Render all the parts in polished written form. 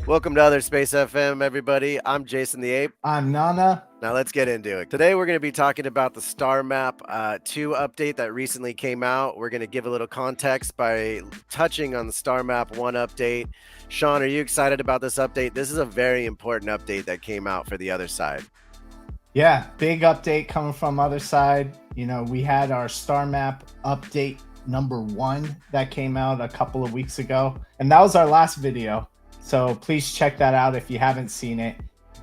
Welcome to Other Space FM, everybody. I'm Jason the Ape. I'm Nana. Now let's get into it. Today we're going to be talking about the StarMap 2 update that recently came out. We're going to give a little context by touching on the StarMap 1 update. Sean, are you excited about this update? This is a very important update that came out for the other side. Yeah, big update coming from Otherside. You know, we had our StarMap update number 1 that came out a couple of weeks ago, and that was our last video. So please check that out if you haven't seen it.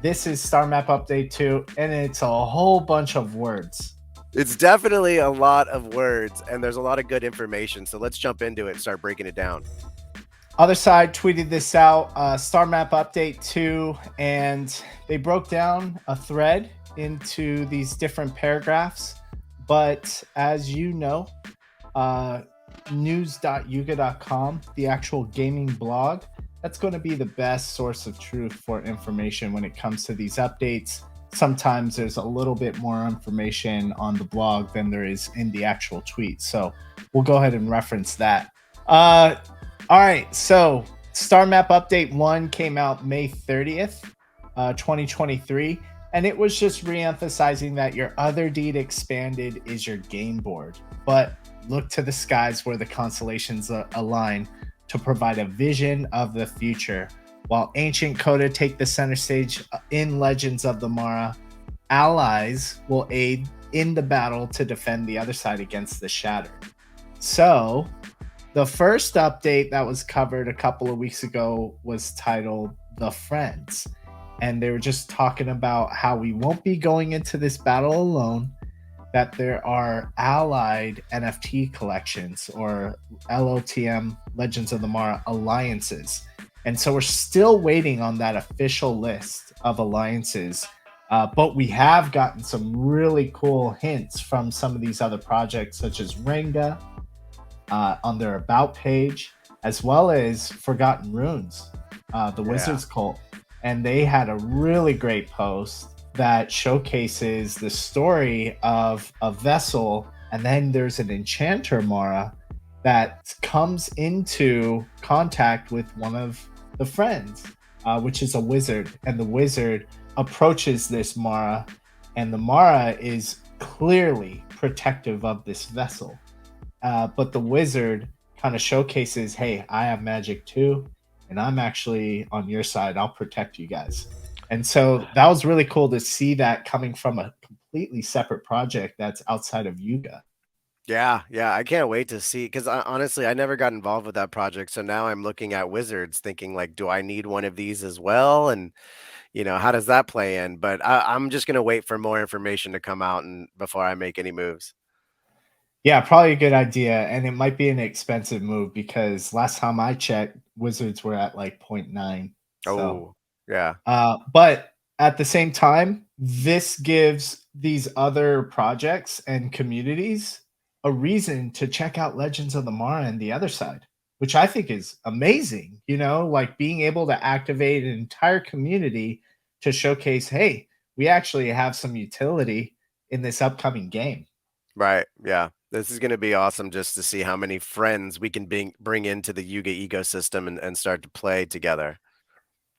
This is StarMap update 2, and it's a whole bunch of words. It's definitely a lot of words, and there's a lot of good information. So let's jump into it and start breaking it down. Otherside tweeted this out, StarMap update 2, and they broke down a thread into these different paragraphs. But as you know, news.yuga.com, the actual gaming blog, that's going to be the best source of truth for information when it comes to these updates. Sometimes there's a little bit more information on the blog than there is in the actual tweet. So we'll go ahead and reference that. All right, so StarMap Update 1 came out May 30th, 2023, and it was just re-emphasizing that your other deed expanded is your game board. But look to the skies where the constellations align to provide a vision of the future. While ancient Coda take the center stage in Legends of the Mara, allies will aid in the battle to defend the other side against the Shattered. So the first update that was covered a couple of weeks ago was titled The Friends. And they were just talking about how we won't be going into this battle alone, that there are allied NFT collections or LOTM, Legends of the Mara alliances. And so we're still waiting on that official list of alliances. But we have gotten some really cool hints from some of these other projects, such as Renga, on their About page, as well as Forgotten Runes, the Wizards Cult. And they had a really great post that showcases the story of a vessel, and then there's an enchanter Mara that comes into contact with one of the friends, which is a wizard, and the wizard approaches this Mara, and the Mara is clearly protective of this vessel, but the wizard kind of showcases, hey, I have magic too, and I'm actually on your side. I'll protect you guys. And so that was really cool to see that coming from a completely separate project that's outside of Yuga. Yeah, I can't wait to see, because honestly, I never got involved with that project. So now I'm looking at Wizards thinking, like, do I need one of these as well? And, how does that play in? But I'm just going to wait for more information to come out and before I make any moves. Yeah, probably a good idea. And it might be an expensive move because last time I checked, Wizards were at like 0.9. Oh, yeah. But at the same time, this gives these other projects and communities a reason to check out Legends of the Mara and the other side, which I think is amazing. Like being able to activate an entire community to showcase, hey, we actually have some utility in this upcoming game. Right. Yeah. This is going to be awesome just to see how many friends we can bring into the Yuga ecosystem and start to play together.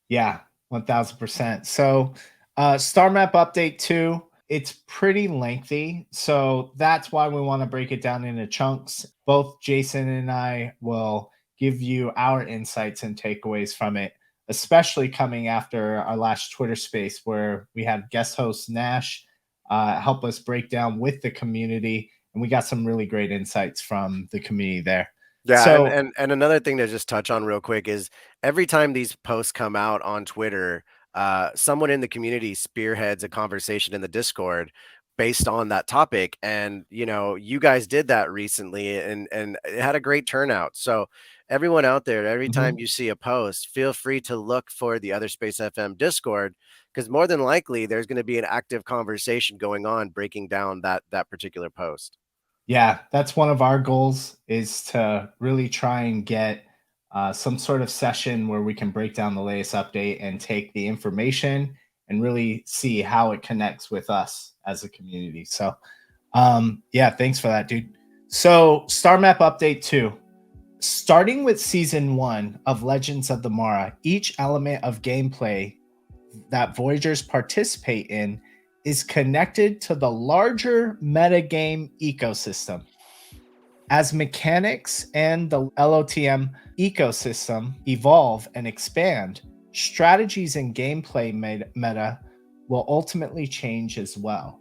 Yeah, 1000%. So StarMap Update 2, it's pretty lengthy. So that's why we want to break it down into chunks. Both Jason and I will give you our insights and takeaways from it, especially coming after our last Twitter space where we had guest host Nash help us break down with the community. And we got some really great insights from the community there. Yeah, so, and another thing to just touch on real quick is every time these posts come out on Twitter, someone in the community spearheads a conversation in the Discord based on that topic. And you guys did that recently, and it had a great turnout. So everyone out there, every time you see a post, feel free to look for the Other Space FM Discord, because more than likely there's going to be an active conversation going on breaking down that particular post. Yeah, that's one of our goals, is to really try and get some sort of session where we can break down the latest update and take the information and really see how it connects with us as a community. So yeah, thanks for that, dude. So StarMap Update 2. Starting with season 1 of Legends of the Mara, each element of gameplay that Voyagers participate in is connected to the larger metagame ecosystem. As mechanics and the LOTM ecosystem evolve and expand, strategies and gameplay meta will ultimately change as well.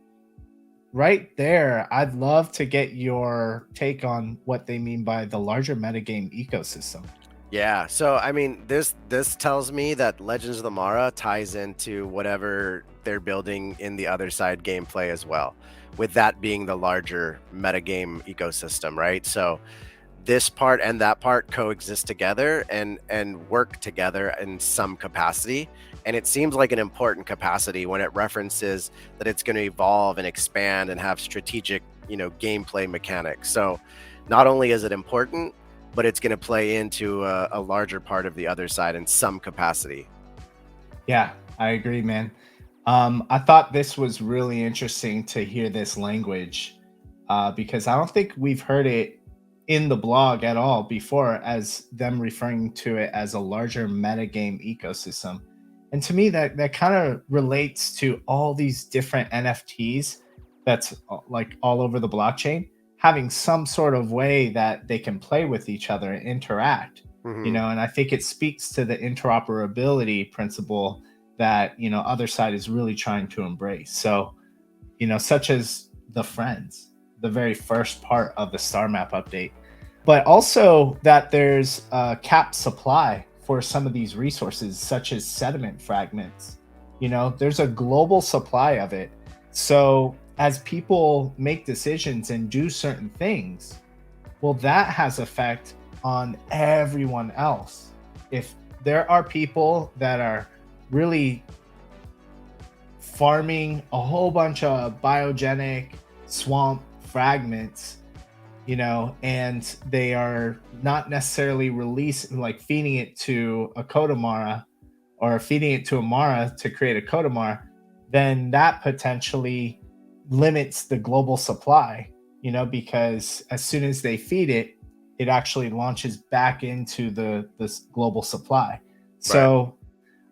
Right there, I'd love to get your take on what they mean by the larger metagame ecosystem. Yeah, so I mean, this tells me that Legends of the Mara ties into whatever they're building in the other side gameplay as well, with that being the larger metagame ecosystem, right? So this part and that part coexist together and work together in some capacity, and it seems like an important capacity when it references that it's going to evolve and expand and have strategic, gameplay mechanics. So not only is it important, but it's going to play into a larger part of the other side in some capacity. Yeah, I agree, man. I thought this was really interesting to hear this language because I don't think we've heard it in the blog at all before as them referring to it as a larger metagame ecosystem. And to me, that kind of relates to all these different NFTs that's like all over the blockchain, having some sort of way that they can play with each other and interact. Hmm. And I think it speaks to the interoperability principle that other side is really trying to embrace. So such as the friends, the very first part of the StarMap update, but also that there's a capped supply for some of these resources such as sediment fragments. There's a global supply of it. So as people make decisions and do certain things, well, that has effect on everyone else. If there are people that are really farming a whole bunch of biogenic swamp fragments, and they are not necessarily releasing, like feeding it to a Kodamara or feeding it to a Mara to create a Kodamar, then that potentially limits the global supply, because as soon as they feed it, it actually launches back into this global supply. Right. So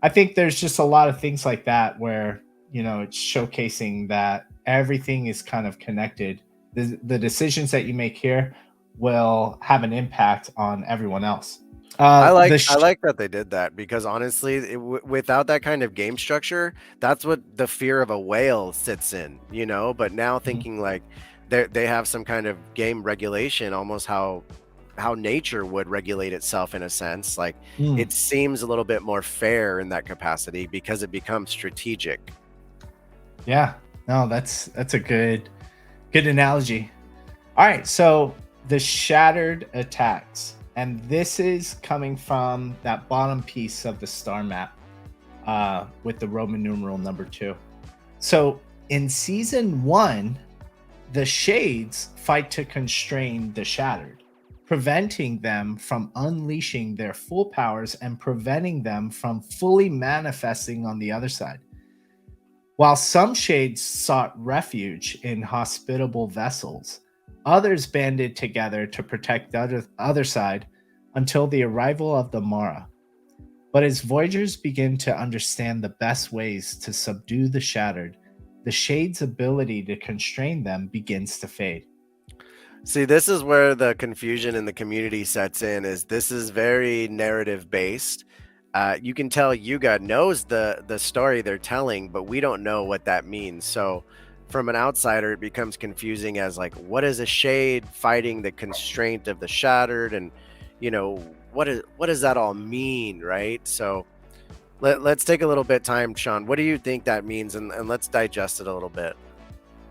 I think there's just a lot of things like that where, it's showcasing that everything is kind of connected. The decisions that you make here will have an impact on everyone else. I like The I like that they did that because honestly, without that kind of game structure, that's what the fear of a whale sits in, But now Mhm. thinking like they have some kind of game regulation, almost how nature would regulate itself in a sense. Like Mm, it seems a little bit more fair in that capacity because it becomes strategic. yeah, no, that's a good analogy. All right, so the shattered attacks, and this is coming from that bottom piece of the star map with the Roman numeral number 2. So in season 1, the shades fight to constrain the shattered, preventing them from unleashing their full powers and preventing them from fully manifesting on the other side. While some shades sought refuge in hospitable vessels, others banded together to protect the other side until the arrival of the Mara. But as Voyagers begin to understand the best ways to subdue the shattered, the Shade's ability to constrain them begins to fade. See, this is where the confusion in the community sets in. Is this is very narrative based. You can tell Yuga knows the story they're telling, but we don't know what that means. So, from an outsider, it becomes confusing as like, what is a shade fighting the constraint of the shattered, and what does that all mean, right? So, let's take a little bit time, Sean. What do you think that means, and let's digest it a little bit.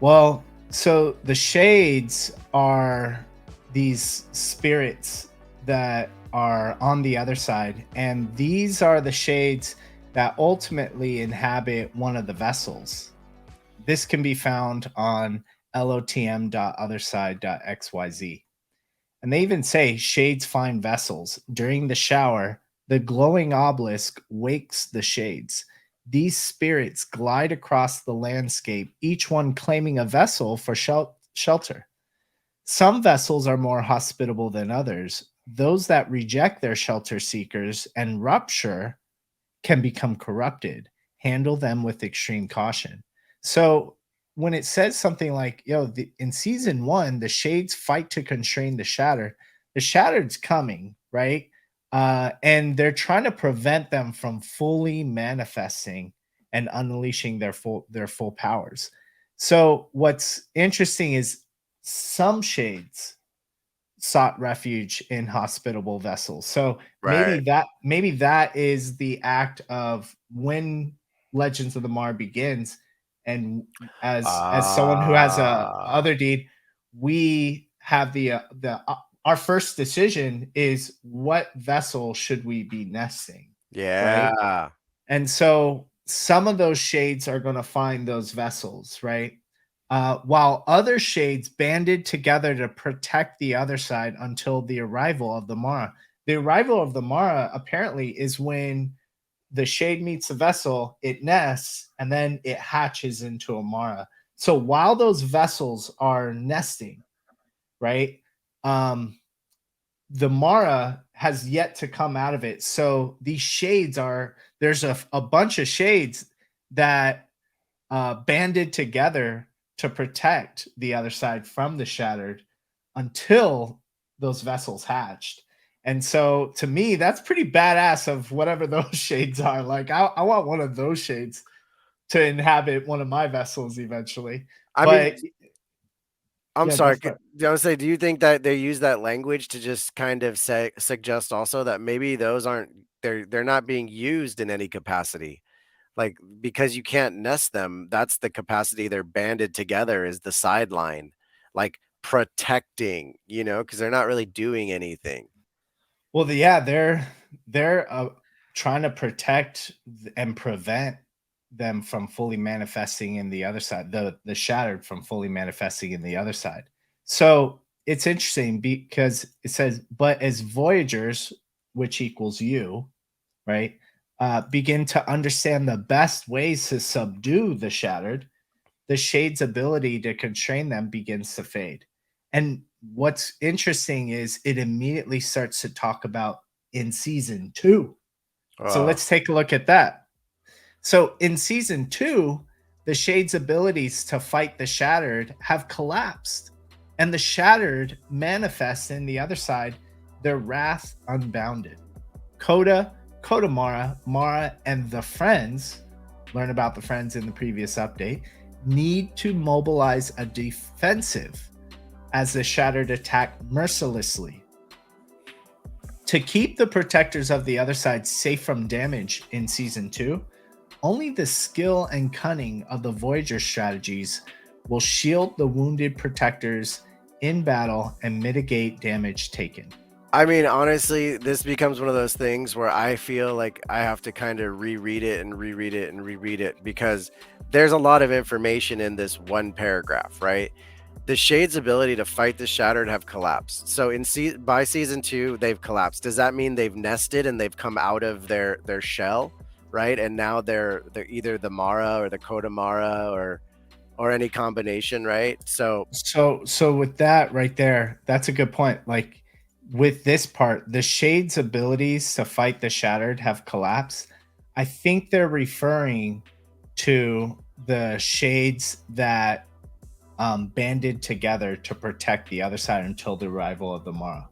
Well, so the Shades are these spirits that are on the other side, and these are the Shades that ultimately inhabit one of the vessels. This can be found on lotm.otherside.xyz. And they even say shades find vessels. During the shower, the glowing obelisk wakes the shades. These spirits glide across the landscape, each one claiming a vessel for shelter. Some vessels are more hospitable than others, those that reject their shelter seekers and rupture can become corrupted. Handle them with extreme caution. So when it says something like, in season one, the shades fight to constrain the shattered's coming, right? And they're trying to prevent them from fully manifesting and unleashing their full powers. So what's interesting is some shades sought refuge in hospitable vessels. So maybe Right. that is the act of when Legends of the Mar begins, and as someone who has a Ah, other deed, we have the our first decision is what vessel should we be nesting, right? yeah. And so some of those shades are going to find those vessels, right? While other shades banded together to protect the other side until the arrival of the Mara. The arrival of the Mara apparently is when the shade meets the vessel, it nests, and then it hatches into a Mara. So while those vessels are nesting, right? Um, the Mara has yet to come out of it. So these shades there's a bunch of shades that banded together to protect the other side from the shattered until those vessels hatched. And so to me, that's pretty badass of whatever those shades are. Like I want one of those shades to inhabit one of my vessels eventually. I mean, But I'm yeah, go sorry. for it. I was say, do you think that they use that language to just kind of say suggest also that maybe those aren't they're not being used in any capacity? Like because you can't nest them, that's the capacity they're banded together is the sideline, like protecting, because they're not really doing anything. Well, yeah, they're trying to protect and prevent them from fully manifesting in the other side, the shattered from fully manifesting in the other side. So it's interesting because it says, but as voyagers, which equals you, right, begin to understand the best ways to subdue the shattered, the shade's ability to constrain them begins to fade. And what's interesting is it immediately starts to talk about in season two. So Oh, let's take a look at that. So in season two, the shade's abilities to fight the shattered have collapsed, and the shattered manifest in the other side, their wrath unbounded. Coda, Kodamara, Mara, and the friends, learn about the friends in the previous update, need to mobilize a defensive as the Shattered attack mercilessly. To keep the protectors of the other side safe from damage in Season 2, only the skill and cunning of the Voyager strategies will shield the wounded protectors in battle and mitigate damage taken. I mean, honestly, this becomes one of those things where I feel like I have to kind of reread it and reread it and reread it because there's a lot of information in this one paragraph, right? The Shade's ability to fight the Shattered have collapsed. So by season 2, they've collapsed. Does that mean they've nested and they've come out of their shell, right? And now they're either the Mara or the Kodamara or any combination, right? So So with that right there, that's a good point. Like with this part, the Shade's abilities to fight the Shattered have collapsed. I think they're referring to the Shades that banded together to protect the other side until the arrival of the Mara.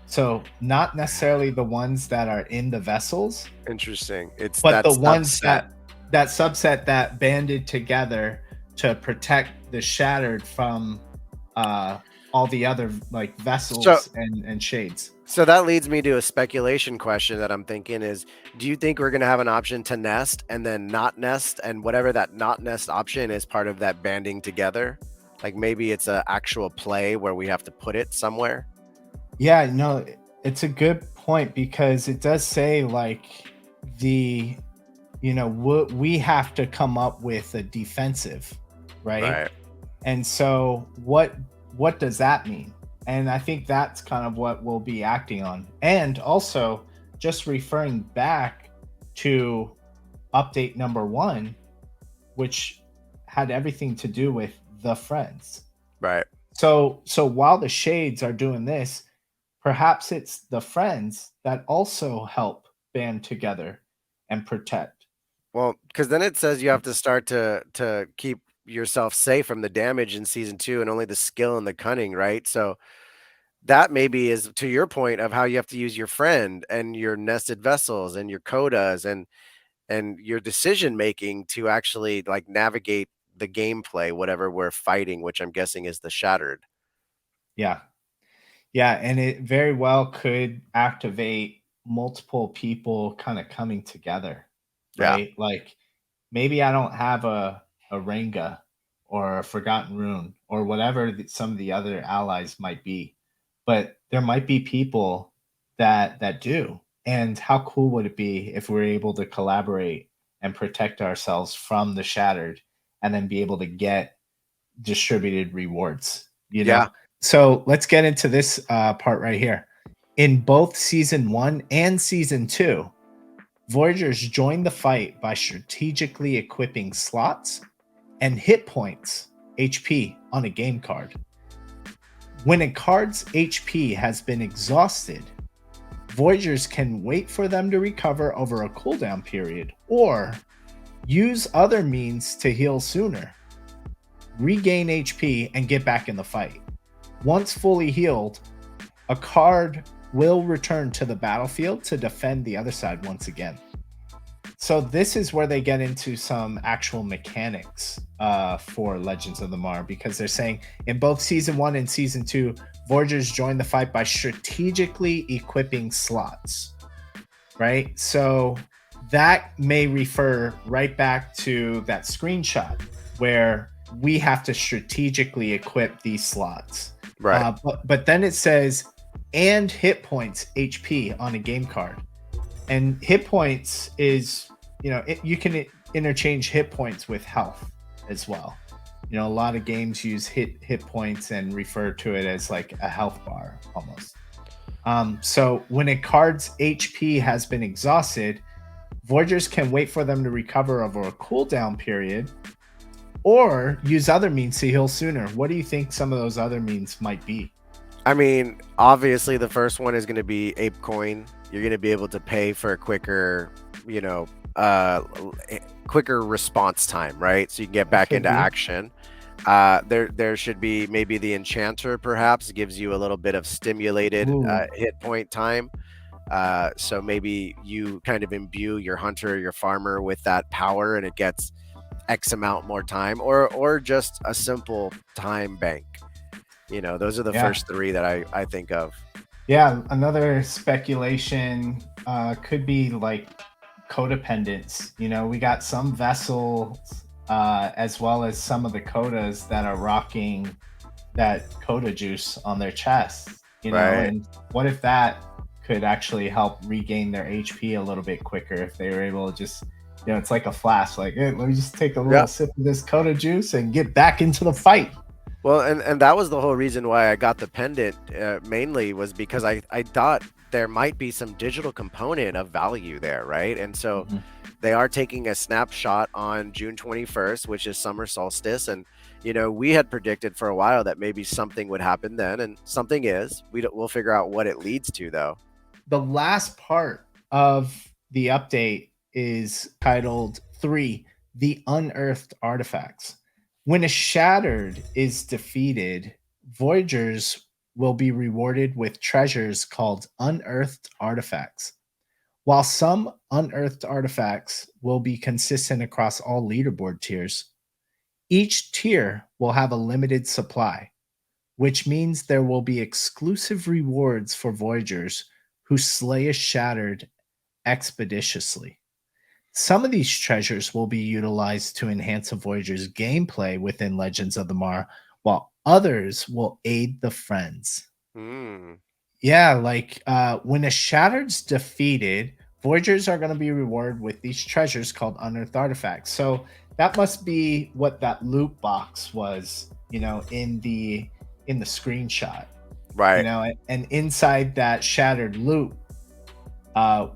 So not necessarily the ones that are in the vessels, interesting. It's but that the ones subset. that subset that banded together to protect the Shattered from uh all the other like So vessels and shades. So that leads me to a speculation question that I'm thinking is, do you think we're going to have an option to nest and then not nest, and whatever that not nest option is part of that banding together? Like maybe it's an actual play where we have to put it somewhere. Yeah, no, it's a good point because it does say like the we have to come up with a defensive, right? Right. And so what does that mean? And I think that's kind of what we'll be acting on. And also just referring back to update number 1, which had everything to do with the friends. Right. So while the shades are doing this, Perhaps it's the friends that also help band together and protect. Well, because then it says you have to start to keep yourself safe from the damage in season 2 and only the skill and the cunning, right? So that maybe is to your point of how you have to use your friend and your nested vessels and your codas and your decision making to actually like navigate the gameplay, whatever we're fighting, which I'm guessing is the shattered. Yeah. Yeah, and it very well could activate multiple people kind of coming together, Yeah. right? Like maybe I don't have a Renga or a Forgotten Rune or whatever some of the other allies might be, but there might be people that do. And how cool would it be if we're able to collaborate and protect ourselves from the shattered and then be able to get distributed rewards, you Yeah. know? So let's get into this part right here. In both season 1 and season 2, Voyagers join the fight by strategically equipping slots and hit points, HP, on a game card. When a card's HP has been exhausted, Voyagers can wait for them to recover over a cooldown period or use other means to heal sooner, regain HP, and get back in the fight. Once fully healed, a card will return to the battlefield to defend the other side once again. So this is where they get into some actual mechanics for Legends of the Mar, because they're saying in both season 1 and season 2, Voyagers join the fight by strategically equipping slots, right? So that may refer right back to that screenshot where we have to strategically equip these slots. Right. But then it says, and hit points HP on a game card. And hit points is, you can interchange hit points with health as well. A lot of games use hit points and refer to it as like a health bar almost. So when a card's HP has been exhausted, Voyagers can wait for them to recover over a cooldown period or use other means to heal sooner. What do you think some of those other means might be? I mean, obviously the first one is going to be Ape Coin. You're going to be able to pay for a quicker, quicker response time, right? So you can get back into action. There should be maybe the Enchanter, perhaps gives you a little bit of stimulated hit point time. So maybe you kind of imbue your hunter, your farmer with that power, and it gets X amount more time, or just a simple time bank. Those are the first 3 that I think of. Yeah, another speculation could be like codependence. We got some vessels as well as some of the codas that are rocking that coda juice on their chests, Right. And what if that could actually help regain their HP a little bit quicker if they were able to just, it's like a flash, like, hey, let me just take a little sip of this coda juice and get back into the fight. Well, and that was the whole reason why I got the pendant, mainly was because I thought there might be some digital component of value there, right? And so they are taking a snapshot on June 21st, which is summer solstice. And, we had predicted for a while that maybe something would happen then, and something is. We'll figure out what it leads to, though. The last part of the update is titled 3, The Unearthed Artifacts. When a shattered is defeated, Voyagers will be rewarded with treasures called unearthed artifacts. While some unearthed artifacts will be consistent across all leaderboard tiers, each tier will have a limited supply, which means there will be exclusive rewards for Voyagers who slay a shattered expeditiously. Some of these treasures will be utilized to enhance a Voyager's gameplay within Legends of the Mar, while others will aid the friends. Yeah, like when a Shattered's defeated, Voyagers are going to be rewarded with these treasures called Unearthed Artifacts. So that must be what that loot box was, in the screenshot. Right. And inside that shattered loot,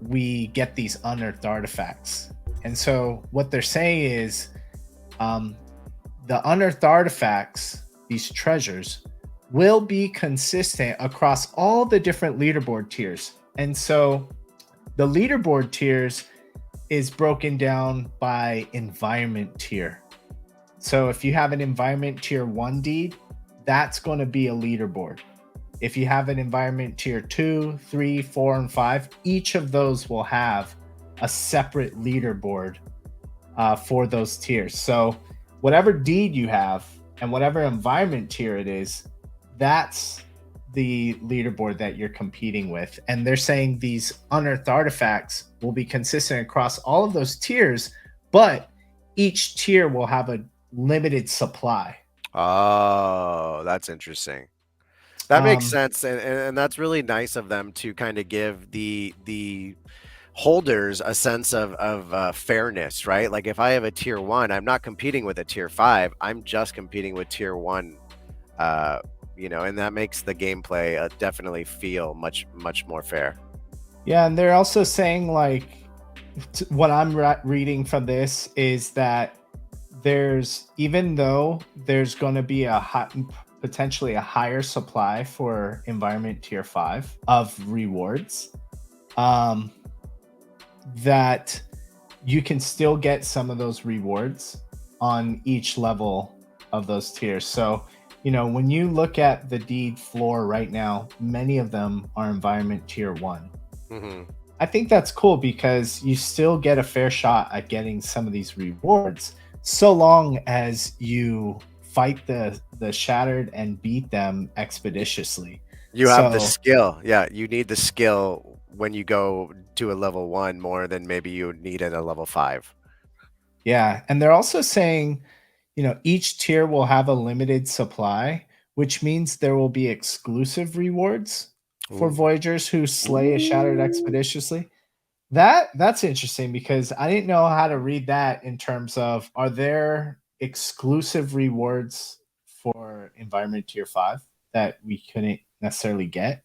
we get these unearthed artifacts. And so what they're saying is the unearthed artifacts, these treasures, will be consistent across all the different leaderboard tiers. And so the leaderboard tiers is broken down by environment tier. So if you have an environment tier 1 deed, that's going to be a leaderboard. If you have an environment tier 2, 3, 4, and 5, each of those will have a separate leaderboard for those tiers. So whatever deed you have and whatever environment tier it is, that's the leaderboard that you're competing with. And they're saying these unearthed artifacts will be consistent across all of those tiers, but each tier will have a limited supply. Oh, that's interesting. That makes Um, sense, and that's really nice of them to kind of give the holders a sense of fairness, right? Like if I have a tier 1, I'm not competing with a tier 5. I'm just competing with tier 1. Uh, and that makes the gameplay definitely feel much more fair. yeah, and they're also saying like what I'm reading from this is that there's even though there's going to be potentially a higher supply for environment tier 5 of rewards, um, that you can still get some of those rewards on each level of those tiers. So, when you look at the deed floor right now, many of them are environment tier 1. Hmm. I think that's cool because you still get a fair shot at getting some of these rewards so long as you fight the shattered and beat them expeditiously. You have the So, skill. Yeah, you need the skill when you go to a level 1 more than maybe you need at a level 5. yeah, and they're also saying, each tier will have a limited supply, which means there will be exclusive rewards for Ooh. voyagers who slay a shattered Ooh. expeditiously. That's interesting because I didn't know how to read that in terms of, are there exclusive rewards for environment tier 5 that we couldn't necessarily get?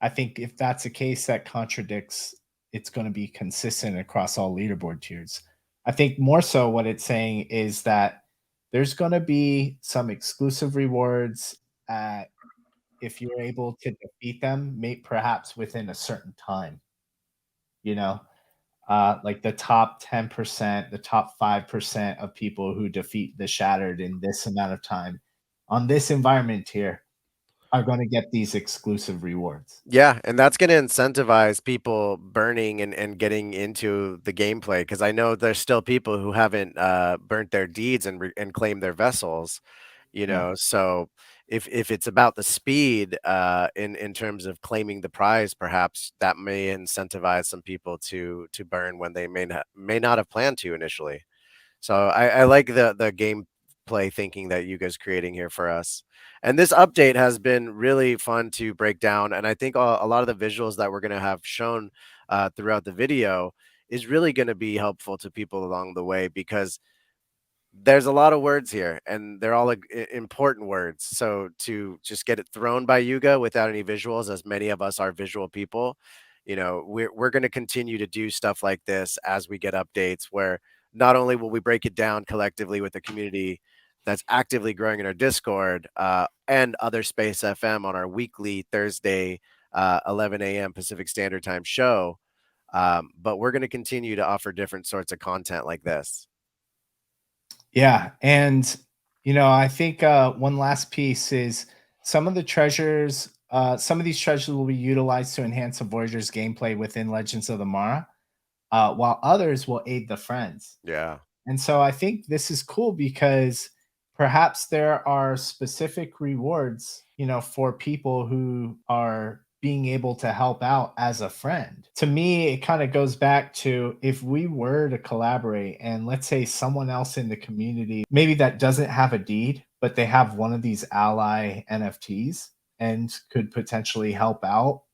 I think if that's the case, that contradicts it's going to be consistent across all leaderboard tiers. I think more so what it's saying is that there's going to be some exclusive rewards at, if you're able to defeat them, perhaps within a certain time, you know, like the top 10%, the top 5% of people who defeat the Shattered in this amount of time on this environment tier are going to get these exclusive rewards. Yeah, and that's gonna incentivize people burning and getting into the gameplay because I know there's still people who haven't, burnt their deeds and claimed their vessels, Yeah. so if it's about the speed, in terms of claiming the prize, perhaps that may incentivize some people to burn when they may not have planned to initially. So I like the gameplay thinking that you guys creating here for us. And this update has been really fun to break down. And I think a lot of the visuals that we're going to have shown throughout the video is really going to be helpful to people along the way because there's a lot of words here and they're all like important words. So to just get it thrown by Yuga without any visuals, as many of us are visual people, we're going to continue to do stuff like this as we get updates where not only will we break it down collectively with the community that's actively growing in our Discord and other Space FM on our weekly Thursday 11 a.m. Pacific Standard Time show, but we're going to continue to offer different sorts of content like this. Yeah, and I think one last piece is some of the treasures. Some of these treasures will be utilized to enhance the Voyager's gameplay within Legends of the Mara, while others will aid the friends. Yeah. And so I think this is cool because perhaps there are specific rewards, for people who are being able to help out as a friend. To me, it kind of goes back to, if we were to collaborate and let's say someone else in the community, maybe that doesn't have a deed, but they have one of these ally NFTs and could potentially help out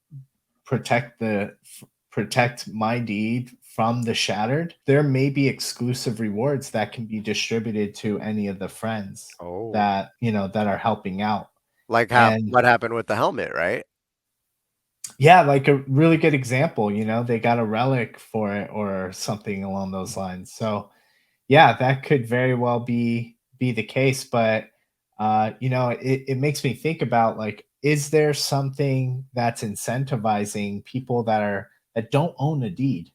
protect protect my deed from the shattered, there may be exclusive rewards that can be distributed to any of the friends Oh. that that are helping out. Like And what happened with the helmet, right? yeah, like a really good example, they got a relic for it or something along those lines. So yeah, that could very well be the case. But It makes me think about, like, is there something that's incentivizing people that don't own a deed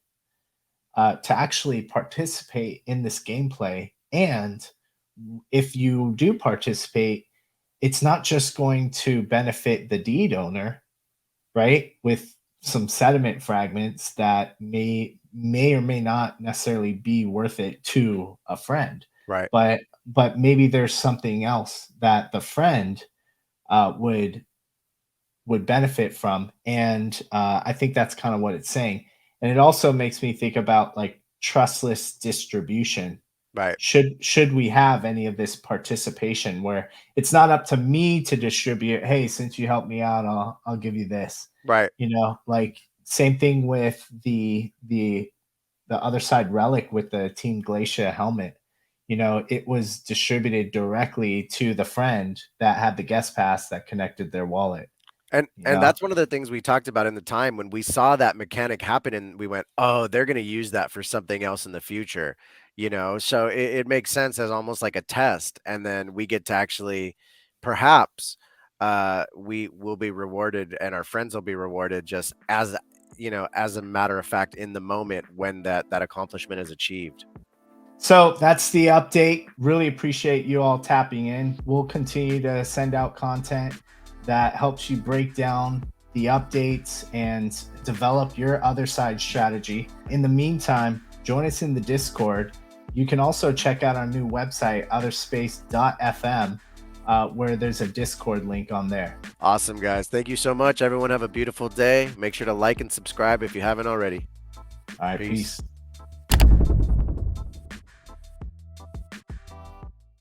to actually participate in this gameplay? And if you do participate, it's not just going to benefit the deed owner, right? With some sediment fragments that may or may not necessarily be worth it to a friend, Right. but maybe there's something else that the friend uh, would would benefit from. And I think that's kind of what it's saying. And it also makes me think about, like, trustless distribution. Right. Should we have any of this participation where it's not up to me to distribute? Hey, since you helped me out, I'll give you this. Right. Like, same thing with the other side relic with the Team Glacia helmet. It was distributed directly to the friend that had the guest pass that connected their wallet. you And know that's one of the things we talked about in the time when we saw that mechanic happen and we went, "Oh, they're gonna use that for something else in the future," you know? So it makes sense as almost like a test, and then we get to actually perhaps, we will be rewarded and our friends will be rewarded just as, as a matter of fact in the moment when that accomplishment is achieved. So that's the update. Really appreciate you all tapping in. We'll continue to send out content that helps you break down the updates and develop your other side strategy. In the meantime, join us in the Discord. You can also check out our new website, otherspace.fm, where there's a Discord link on there. Awesome, guys. Thank you so much. Everyone have a beautiful day. Make sure to like and subscribe if you haven't already. All right, Peace. peace.